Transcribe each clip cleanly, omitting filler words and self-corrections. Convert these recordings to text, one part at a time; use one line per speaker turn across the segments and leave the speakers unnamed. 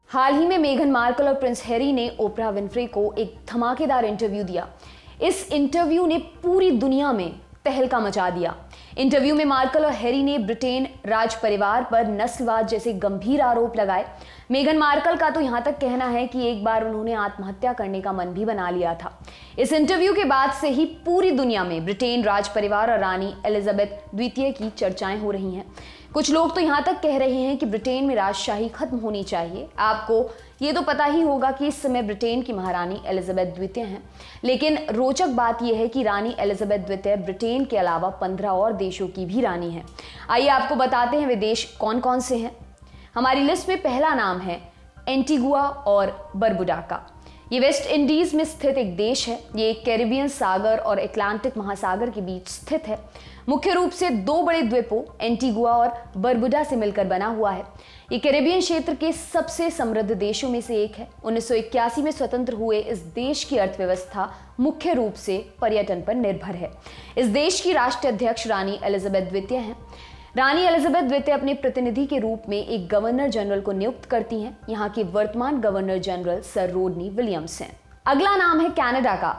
हाल ही में मेघन मार्कल और Prince Harry ने ओपरा विनफ्रे को एक धमाकेदार इंटरव्यू दिया। इस इंटरव्यू ने पूरी दुनिया में तहलका मचा दिया। इंटरव्यू में मार्कल और हैरी ने ब्रिटेन राज परिवार पर नस्लवाद जैसे गंभीर आरोप लगाए। मेघन मार्कल का तो यहां तक कहना है कि एक बार उन्होंने आत्महत्या करने का मन भी बना लिया था। इस इंटरव्यू के बाद से ही पूरी दुनिया में ब्रिटेन राज परिवार और रानी एलिजाबेथ द्वितीय की चर्चाएं हो रही हैं। कुछ लोग तो यहां तक कह रहे हैं कि ब्रिटेन में राजशाही खत्म होनी चाहिए। आपको ये तो पता ही होगा कि इस समय ब्रिटेन की महारानी एलिजाबेथ द्वितीय हैं, लेकिन रोचक बात यह है कि रानी एलिजाबेथ द्वितीय ब्रिटेन के अलावा 15 और देशों की भी रानी हैं। आइए आपको बताते हैं वे देश कौन कौन से हैं। हमारी लिस्ट में पहला नाम है एंटीगुआ और बरबुडा का। ये वेस्ट इंडीज में स्थित एक देश है। ये कैरिबियन सागर और अटलांटिक महासागर के बीच स्थित है। मुख्य रूप से दो बड़े द्वीपों एंटीगुआ और बरबुडा से मिलकर बना हुआ है। ये कैरिबियन क्षेत्र के सबसे समृद्ध देशों में से एक है। 1981 में स्वतंत्र हुए इस देश की अर्थव्यवस्था मुख्य रूप से पर्यटन पर निर्भर है। इस देश की राष्ट्रीय अध्यक्ष रानी एलिजाबेथ द्वितीय हैं। रानी एलिजाबेथ द्वितीय अपने प्रतिनिधि के रूप में एक गवर्नर जनरल को नियुक्त करती हैं। यहाँ के वर्तमान गवर्नर जनरल सर रोडनी विलियम्स हैं। अगला नाम है कनाडा का।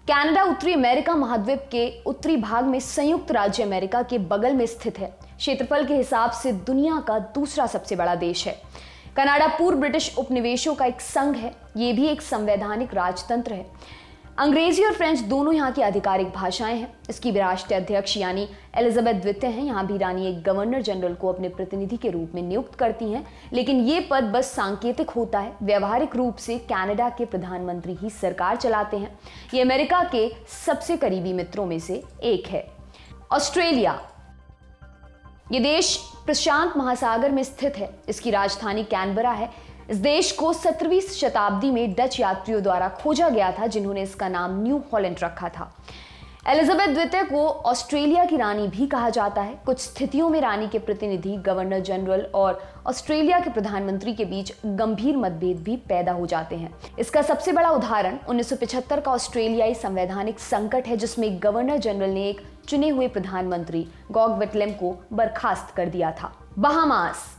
कनाडा उत्तरी अमेरिका महाद्वीप के उत्तरी भाग में संयुक्त राज्य अमेरिका के बगल में स्थित है। क्षेत्रफल के हिसाब से दुनिया का दूसरा सबसे बड़ा देश है। कनाडा पूर्व ब्रिटिश उपनिवेशों का एक संघ है। ये भी एक संवैधानिक राजतंत्र है। अंग्रेजी और फ्रेंच दोनों यहाँ की आधिकारिक भाषाएं हैं। इसकी राष्ट्रीय अध्यक्ष यानी एलिजाबेथ द्वितीय हैं। यहाँ भी रानी एक गवर्नर जनरल को अपने प्रतिनिधि के रूप में नियुक्त करती हैं, लेकिन ये पद बस सांकेतिक होता है। व्यवहारिक रूप से कनाडा के प्रधानमंत्री ही सरकार चलाते हैं। ये अमेरिका के सबसे करीबी मित्रों में से एक है। ऑस्ट्रेलिया, ये देश प्रशांत महासागर में स्थित है। इसकी राजधानी कैनबरा है। इस देश को 17वीं शताब्दी में डच यात्रियों द्वारा खोजा गया था, जिन्होंने इसका नाम न्यू हॉलैंड रखा था। एलिजाबेथ द्वितीय को ऑस्ट्रेलिया की रानी भी कहा जाता है। कुछ स्थितियों में रानी के प्रतिनिधि, गवर्नर जनरल और ऑस्ट्रेलिया के प्रधानमंत्री के बीच गंभीर मतभेद भी पैदा हो जाते हैं। इसका सबसे बड़ा उदाहरण 1975 का ऑस्ट्रेलियाई संवैधानिक संकट है, जिसमें गवर्नर जनरल ने एक चुने हुए प्रधानमंत्री गॉग विटलेम को बर्खास्त कर दिया था। बहामास,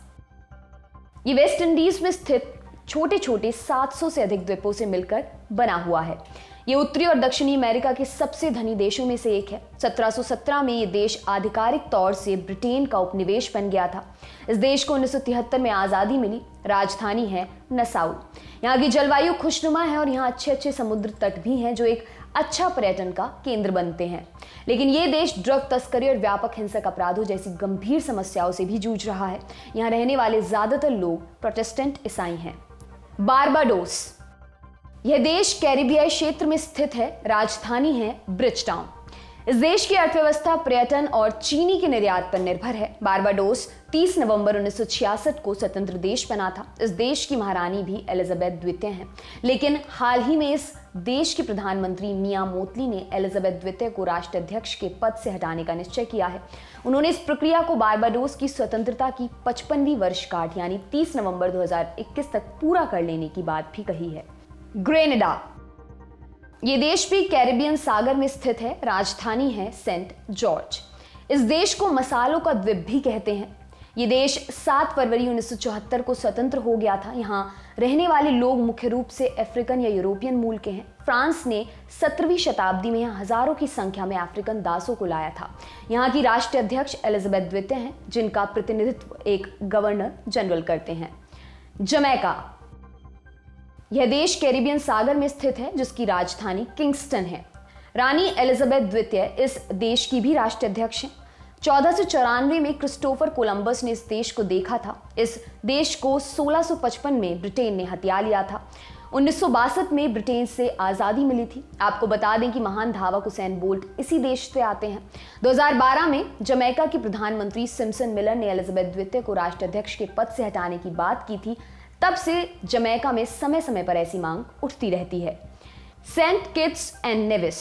ये वेस्ट इंडीज में स्थित छोटे छोटे 700 से अधिक द्वीपों से मिलकर बना हुआ है। ये उत्तरी और दक्षिणी अमेरिका के सबसे धनी देशों में से एक है। 1717 में ये देश आधिकारिक तौर से ब्रिटेन का उपनिवेश बन गया था। इस देश को 1973 में आज़ादी मिली। राजधानी है नसाउ। यहाँ की जलवायु खुशनुमा है और यहाँ अच्छे अच्छे समुद्र तट भी हैं, जो एक अच्छा पर्यटन का केंद्र बनते हैं। लेकिन ये देश ड्रग तस्करी और व्यापक हिंसक अपराधों जैसी गंभीर समस्याओं से भी जूझ रहा है। यहाँ रहने वाले ज्यादातर लोग प्रोटेस्टेंट ईसाई हैं। बारबाडोस, यह देश कैरिबियाई क्षेत्र में स्थित है। राजधानी है ब्रिजटाउन। इस देश की अर्थव्यवस्था पर्यटन और चीनी के निर्यात पर निर्भर है। बारबाडोस 30 नवंबर 1966 को स्वतंत्र देश बना था। इस देश की महारानी भी एलिजाबेथ द्वितीय हैं, लेकिन हाल ही में इस देश के प्रधानमंत्री मिया मोटली ने एलिजाबेथ द्वितीय को राष्ट्राध्यक्ष के पद से हटाने का निश्चय किया है। उन्होंने इस प्रक्रिया को बारबाडोस की स्वतंत्रता की 55वीं वर्षगांठ यानी 30 नवंबर 2021 तक पूरा कर लेने की बात भी कही है। ग्रेनेडा, ये देश भी कैरिबियन सागर में स्थित है। राजधानी है सेंट जॉर्ज। इस देश को मसालों का द्वीप भी कहते हैं। ये देश 7 फरवरी 1974 को स्वतंत्र हो गया था। यहाँ रहने वाले लोग मुख्य रूप से अफ्रीकन या यूरोपियन मूल के हैं। फ्रांस ने 17वीं शताब्दी में यहाँ हजारों की संख्या में अफ्रीकन दासों को लाया था। यहाँ की राष्ट्रीय अध्यक्ष एलिजाबेथ द्वितीय हैं, जिनका प्रतिनिधित्व एक गवर्नर जनरल करते हैं। जमैका, यह देश कैरिबियन सागर में स्थित है, जिसकी राजधानी किंगस्टन है। रानी एलिजाबेथ द्वितीय इस देश की भी राष्ट्रीय अध्यक्ष हैं। 1494 में क्रिस्टोफर कोलंबस ने इस देश को देखा था। इस देश को 1655 में ब्रिटेन ने हथिया लिया था। 1962 में ब्रिटेन से आज़ादी मिली थी। आपको बता दें कि महान धावक हुसैन बोल्ट इसी देश से आते हैं। 2012 में जमैका के प्रधानमंत्री सिम्सन मिलर ने एलिजाबेथ द्वितीय को राष्ट्राध्यक्ष के पद से हटाने की बात की थी। तब से जमैका में समय समय पर ऐसी मांग उठती रहती है। सेंट किट्स एंड नेविस,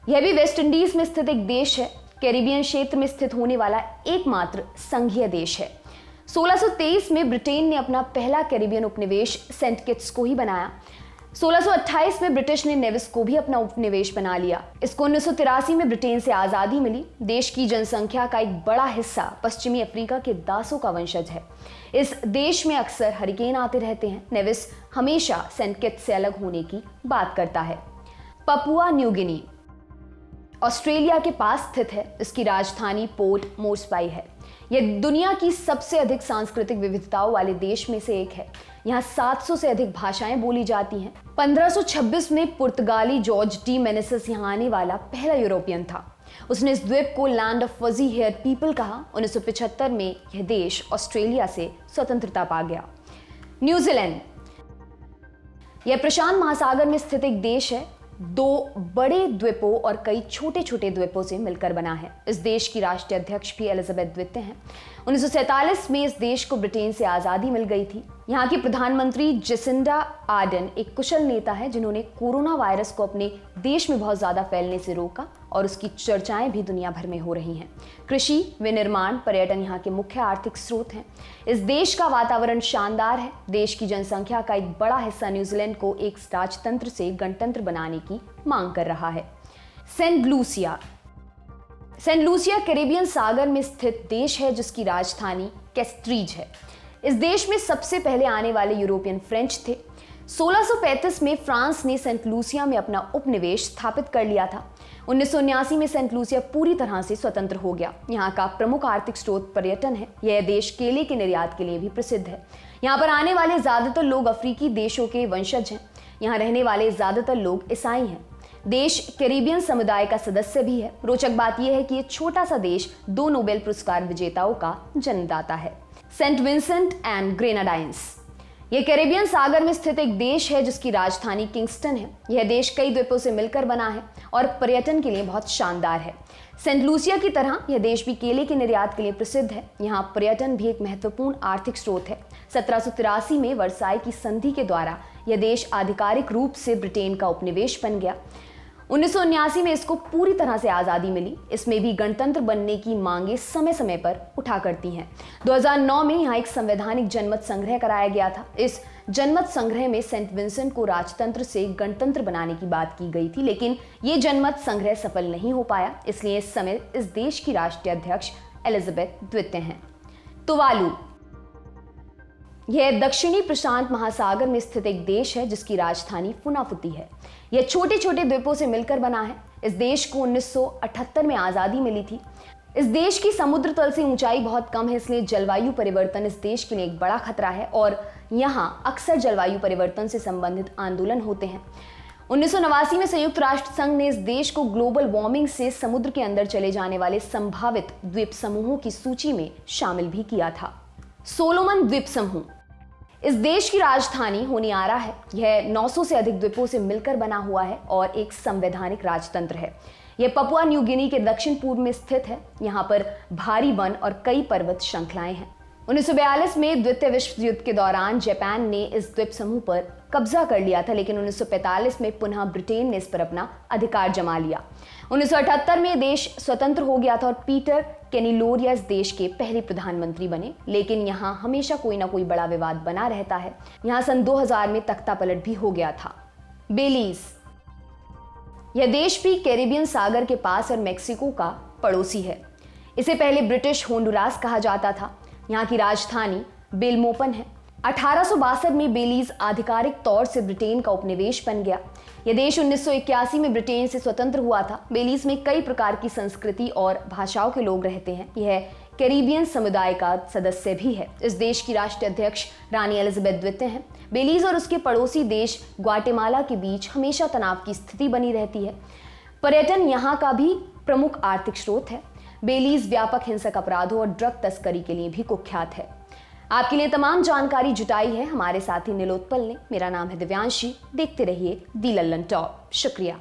यह भी वेस्ट इंडीज में स्थित एक देश है। कैरिबियन क्षेत्र में स्थित होने वाला एकमात्र संघीय देश है। 1623 में ब्रिटेन ने अपना पहला कैरिबियन उपनिवेश सेंट किट्स को ही बनाया। 1628 में ब्रिटिश ने नेविस को भी अपना उपनिवेश बना लिया। इसको 1983 में ब्रिटेन से आजादी मिली। देश की जनसंख्या का एक बड़ा हिस्सा पश्चिमी अफ्रीका के दासों का वंशज है। इस देश में अक्सर हरिकेन आते रहते हैं। नेविस हमेशा सेंट किट्स से अलग होने की बात करता है। पपुआ न्यू गिनी ऑस्ट्रेलिया के पास स्थित है। इसकी राजधानी पोर्ट मोर्सबाई है। यह दुनिया की सबसे अधिक सांस्कृतिक विविधताओं वाले देश में से एक है। यहाँ 700 से अधिक भाषाएं बोली जाती हैं। 1526 में पुर्तगाली जॉर्ज डी मेनेसिस यहाँ आने वाला पहला यूरोपियन था। उसने इस द्वीप को land of fuzzy hair people कहा। 1975 में यह देश ऑस्ट्रेलिया से स्वतंत्रता पा गया। न्यूजीलैंड यह प्रशांत महासागर में स्थित एक देश है। 2 बड़े द्वीपों और कई छोटे छोटे द्वीपों से मिलकर बना है। इस देश की राष्ट्रीय अध्यक्ष भी एलिजाबेथ द्वितीय हैं। 1947 में इस देश को ब्रिटेन से आज़ादी मिल गई थी। यहाँ की प्रधानमंत्री जेसिंडा आर्डन एक कुशल नेता है जिन्होंने कोरोना वायरस को अपने देश में बहुत ज़्यादा फैलने से रोका और उसकी चर्चाएं भी दुनिया भर में हो रही हैं। कृषि, विनिर्माण, पर्यटन यहाँ के मुख्य आर्थिक स्रोत हैं। इस देश का वातावरण शानदार है। देश की जनसंख्या का एक बड़ा हिस्सा न्यूजीलैंड को एक राजतंत्र से गणतंत्र बनाने की मांग कर रहा है। सेंट लूसिया कैरेबियन सागर में स्थित देश है जिसकी राजधानी कैस्ट्रीज है। इस देश में सबसे पहले आने वाले यूरोपियन फ्रेंच थे। 1635 में फ्रांस ने सेंट लूसिया में अपना उपनिवेश स्थापित कर लिया था। 1979 में सेंट लूसिया पूरी तरह से स्वतंत्र हो गया। यहाँ का प्रमुख आर्थिक स्रोत पर्यटन है। यह देश केले के निर्यात के लिए भी प्रसिद्ध है। यहाँ पर आने वाले ज्यादातर लोग अफ्रीकी देशों के वंशज हैं। यहाँ रहने वाले ज्यादातर लोग ईसाई हैं। देश कैरिबियन समुदाय का सदस्य भी है। रोचक बात यह है कि यह छोटा सा देश 2 नोबेल पुरस्कार विजेताओं का जन्मदाता है। सेंट विंसेंट एंड ग्रेनाडाइंस यह कैरिबियन सागर में स्थित एक देश है जिसकी राजधानी किंगस्टन है। यह देश कई द्वीपों से मिलकर बना है और पर्यटन के लिए बहुत शानदार है। सेंट लूसिया की तरह यह देश भी केले के निर्यात के लिए प्रसिद्ध है। यहाँ पर्यटन भी एक महत्वपूर्ण आर्थिक स्रोत है। 1783 में वर्साई की संधि के द्वारा यह देश आधिकारिक रूप से ब्रिटेन का उपनिवेश बन गया। 1979 में इसको पूरी तरह से आज़ादी मिली। इसमें भी गणतंत्र बनने की मांगे समय समय पर उठा करती हैं। 2009 में यहाँ एक संवैधानिक जनमत संग्रह कराया गया था। इस जनमत संग्रह में सेंट विंसेंट को राजतंत्र से गणतंत्र बनाने की बात की गई थी, लेकिन ये जनमत संग्रह सफल नहीं हो पाया। इसलिए इस समय इस देश की राष्ट्रीय अध्यक्ष एलिजाबेथ द्वितीय हैं। तुवालू यह दक्षिणी प्रशांत महासागर में स्थित एक देश है जिसकी राजधानी फुनाफुती है। यह छोटे छोटे द्वीपों से मिलकर बना है। इस देश को 1978 में आज़ादी मिली थी। इस देश की समुद्र तल से ऊंचाई बहुत कम है, इसलिए जलवायु परिवर्तन इस देश के लिए एक बड़ा खतरा है और यहाँ अक्सर जलवायु परिवर्तन से संबंधित आंदोलन होते हैं। 1989 में संयुक्त राष्ट्र संघ ने इस देश को ग्लोबल वार्मिंग से समुद्र के अंदर चले जाने वाले संभावित द्वीप समूहों की सूची में शामिल भी किया था। सोलोमन द्वीप समूह इस देश की राजधानी होनियारा है। यह 900 से अधिक द्वीपों से मिलकर बना हुआ है और एक संवैधानिक राजतंत्र है। यह पपुआ न्यू गिनी के दक्षिण पूर्व में स्थित है। यहाँ पर भारी वन और कई पर्वत श्रृंखलाएं हैं। 1942 में द्वितीय विश्व युद्ध के दौरान जापान ने इस द्वीप समूह पर कब्जा कर लिया था, लेकिन 1945 में पुनः ब्रिटेन ने इस पर अपना अधिकार जमा लिया। 1978 में देश स्वतंत्र हो गया था और पीटर केनिलोरिया इस देश के पहले प्रधानमंत्री बने, लेकिन यहाँ हमेशा कोई ना कोई बड़ा विवाद बना रहता है। यहाँ सन 2000 में तख्ता पलट भी हो गया था। बेलीज यह देश भी कैरिबियन सागर के पास और मेक्सिको का पड़ोसी है। इसे पहले ब्रिटिश होंडुरास कहा जाता था। यहाँ की राजधानी बेलमोपन है। 1862 में बेलीज आधिकारिक तौर से ब्रिटेन का उपनिवेश बन गया। यह देश 1981 में ब्रिटेन से स्वतंत्र हुआ था। बेलीज में कई प्रकार की संस्कृति और भाषाओं के लोग रहते हैं। यह कैरिबियन समुदाय का सदस्य भी है। इस देश की राष्ट्रीय अध्यक्ष रानी एलिजाबेथ द्वितीय हैं। बेलीज और उसके पड़ोसी देश ग्वाटेमाला के बीच हमेशा तनाव की स्थिति बनी रहती है। पर्यटन यहाँ का भी प्रमुख आर्थिक स्रोत है। बेलीज व्यापक हिंसक अपराधों और ड्रग तस्करी के लिए भी कुख्यात है। आपके लिए तमाम जानकारी जुटाई है हमारे साथी नीलोत्पल ने। मेरा नाम है दिव्यांशी। देखते रहिए दी लल्लन टॉप। शुक्रिया।